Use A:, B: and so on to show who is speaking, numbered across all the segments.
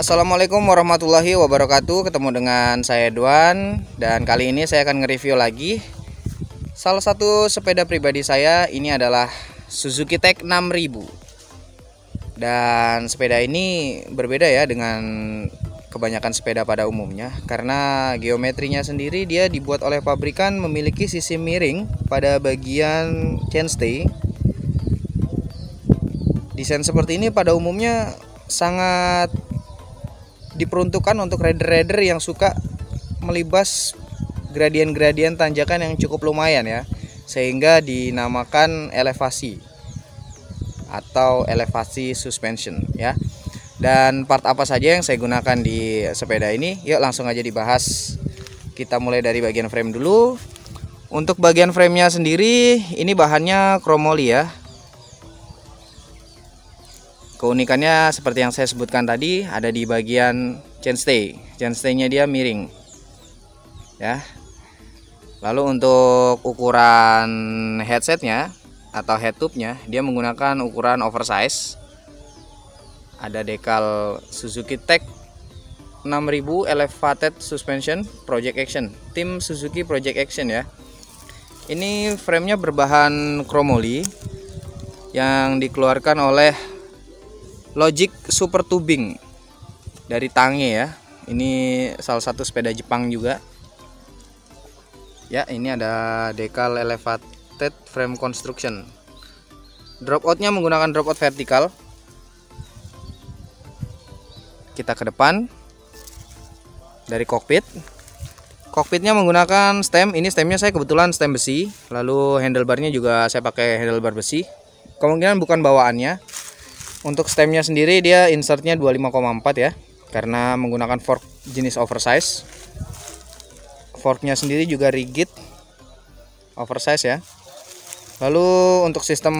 A: Assalamualaikum warahmatullahi wabarakatuh. Ketemu dengan saya Edwan, dan kali ini saya akan nge-review lagi salah satu sepeda pribadi saya. Ini adalah Suzuki Tech 6000. Dan sepeda ini berbeda ya dengan kebanyakan sepeda pada umumnya, karena geometrinya sendiri dia dibuat oleh pabrikan memiliki sisi miring pada bagian chainstay. Desain seperti ini pada umumnya sangat diperuntukkan untuk rider-rider yang suka melibas gradien-gradien tanjakan yang cukup lumayan ya, sehingga dinamakan elevasi atau elevasi suspension ya. Dan part apa saja yang saya gunakan di sepeda ini, yuk langsung aja dibahas. Kita mulai dari bagian frame dulu. Untuk bagian framenya sendiri, ini bahannya chromoly ya. Keunikannya seperti yang saya sebutkan tadi, ada di bagian chainstay. Chainstay-nya dia miring ya. Lalu untuk ukuran headsetnya atau head tube-nya, dia menggunakan ukuran oversize. Ada dekal Suzuki Tech 6000 Elevated Suspension Project Action, tim Suzuki Project Action ya. Ini framenya berbahan chromoly yang dikeluarkan oleh Logic Super Tubing dari Tange ya. Ini salah satu sepeda Jepang juga. Ya, ini ada dekal Elevated Frame Construction. Dropout-nya menggunakan dropout vertikal. Kita ke depan dari kokpit. Kokpitnya menggunakan stem. Ini stemnya saya kebetulan stem besi. Lalu handlebarnya juga saya pakai handlebar besi. Kemungkinan bukan bawaannya. Untuk stemnya sendiri dia insertnya 25,4 ya, karena menggunakan fork jenis oversize. Forknya sendiri juga rigid oversize ya. Lalu untuk sistem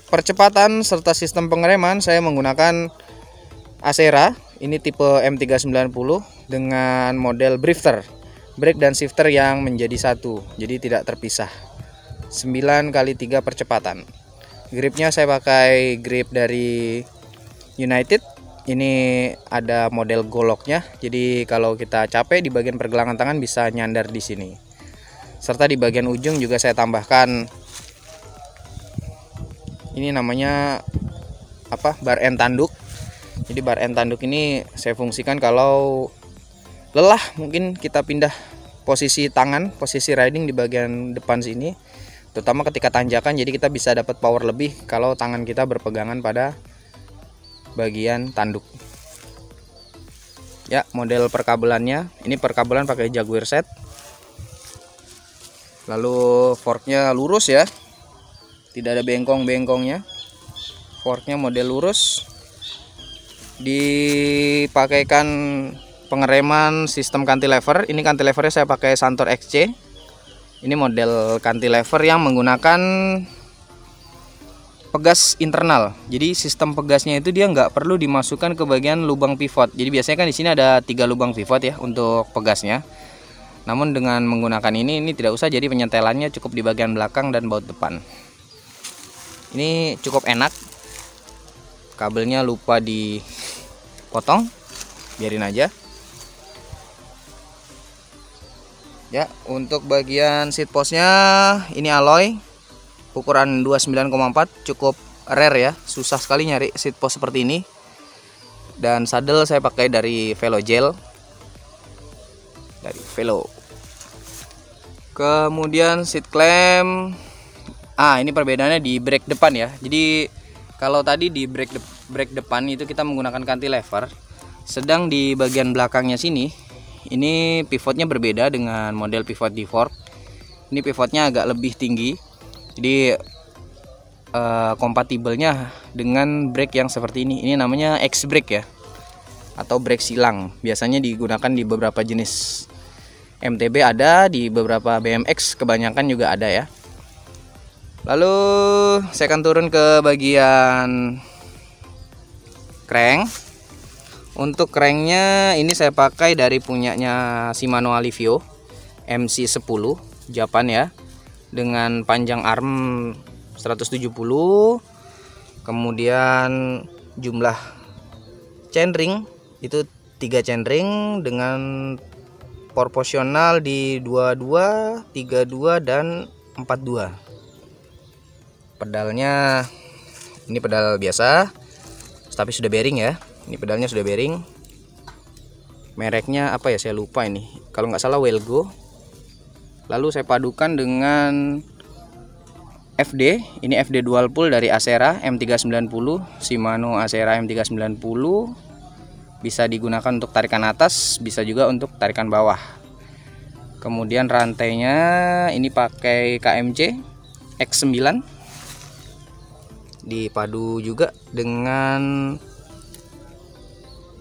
A: percepatan serta sistem pengereman saya menggunakan Acera. Ini tipe M390 dengan model drifter, brake dan shifter yang menjadi satu, jadi tidak terpisah. 9x3 percepatan. Gripnya saya pakai grip dari United. Ini ada model goloknya, jadi kalau kita capek di bagian pergelangan tangan bisa nyandar di sini. Serta di bagian ujung juga saya tambahkan ini namanya bar end tanduk. Jadi bar end tanduk ini saya fungsikan kalau lelah, mungkin kita pindah posisi tangan, posisi riding di bagian depan sini, terutama ketika tanjakan, jadi kita bisa dapat power lebih kalau tangan kita berpegangan pada bagian tanduk. Ya, model perkabelannya, ini perkabelan pakai Jaguar set. Lalu forknya lurus ya, tidak ada bengkong-bengkongnya. Forknya model lurus. Dipakaikan pengereman sistem cantilever. Ini cantilevernya saya pakai Santor XC. Ini model cantilever yang menggunakan pegas internal. Jadi sistem pegasnya itu dia nggak perlu dimasukkan ke bagian lubang pivot. Jadi biasanya kan di sini ada 3 lubang pivot ya untuk pegasnya. Namun dengan menggunakan ini tidak usah, jadi penyetelannya cukup di bagian belakang dan baut depan. Ini cukup enak. Kabelnya lupa dipotong, biarin aja. Ya, untuk bagian seat postnya ini alloy ukuran 29,4, cukup rare ya, susah sekali nyari seat post seperti ini. Dan saddle saya pakai dari Velo Gel, dari Velo. Kemudian seat clamp, ini perbedaannya di brake depan ya. Jadi kalau tadi di brake depan itu kita menggunakan cantilever, sedang di bagian belakangnya sini ini pivotnya berbeda dengan model pivot di fork. Ini pivotnya agak lebih tinggi, jadi kompatibelnya dengan brake yang seperti ini. Ini namanya X brake ya, atau brake silang. Biasanya digunakan di beberapa jenis MTB ada, di beberapa BMX kebanyakan juga ada ya. Lalu saya akan turun ke bagian crank. Untuk cranknya ini saya pakai dari punyanya Shimano Alivio MC10 Japan ya, dengan panjang arm 170, kemudian jumlah chainring Itu 3 centring dengan proporsional di 22, 32 dan 42. Pedalnya ini pedal biasa tapi sudah bearing ya. Ini pedalnya sudah bearing. Mereknya apa ya, saya lupa ini. Kalau nggak salah Welgo. Lalu saya padukan dengan FD. Ini FD dual pull dari Acera M390, Shimano Acera M390. Bisa digunakan untuk tarikan atas, bisa juga untuk tarikan bawah. Kemudian rantainya ini pakai KMC X9. Dipadu juga dengan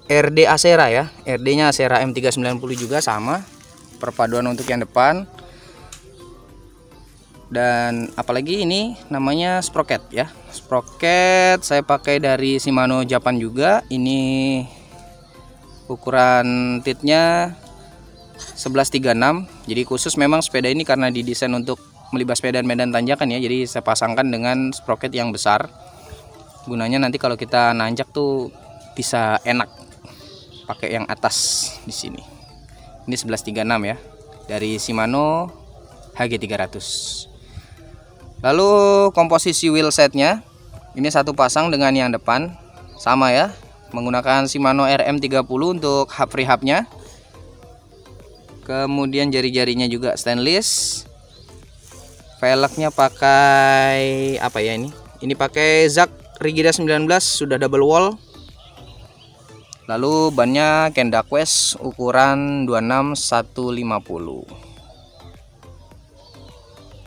A: RD Acera ya. RD-nya Acera M390 juga sama. Perpaduan untuk yang depan. Dan apalagi ini namanya sprocket ya. Sprocket saya pakai dari Shimano Japan juga. Ini ukuran titnya 1136. Jadi khusus memang sepeda ini karena didesain untuk melibas medan tanjakan ya. Jadi saya pasangkan dengan sprocket yang besar. Gunanya nanti kalau kita nanjak tuh bisa enak pakai yang atas di sini. Ini 1136 ya. Dari Shimano HG300. Lalu komposisi wheel setnya ini satu pasang dengan yang depan sama ya, menggunakan Shimano RM30 untuk hub free hubnya. Kemudian jari-jarinya juga stainless. Velgnya pakai apa ya ini? Ini pakai Zak Rigida 19 sudah double wall. Lalu bannya Kenda Quest ukuran 26 150.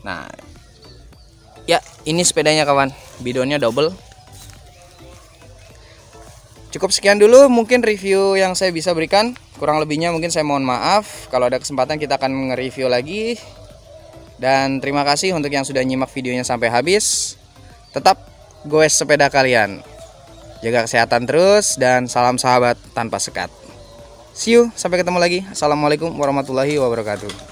A: Nah, ya, ini sepedanya kawan, bidonnya double. Cukup sekian dulu mungkin review yang saya bisa berikan. Kurang lebihnya mungkin saya mohon maaf. Kalau ada kesempatan kita akan nge-review lagi. Dan terima kasih untuk yang sudah nyimak videonya sampai habis. Tetap goes sepeda kalian. Jaga kesehatan terus dan salam sahabat tanpa sekat. See you, sampai ketemu lagi. Assalamualaikum warahmatullahi wabarakatuh.